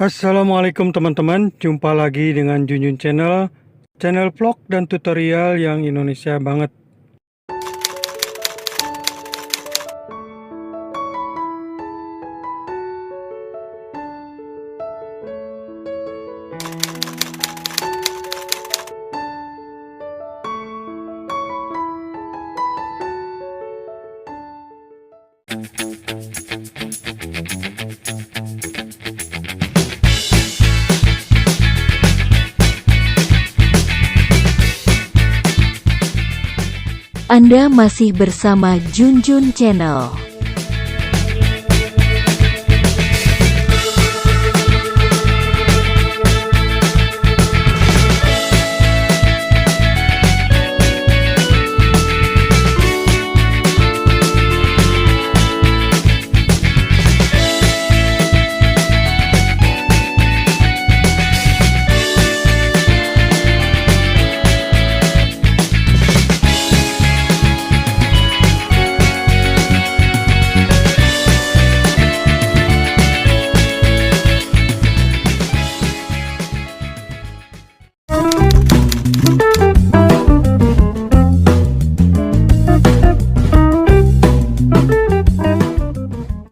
Assalamualaikum teman-teman, jumpa lagi dengan Junjun channel vlog dan tutorial yang Indonesia banget. Anda masih bersama Junjun Channel.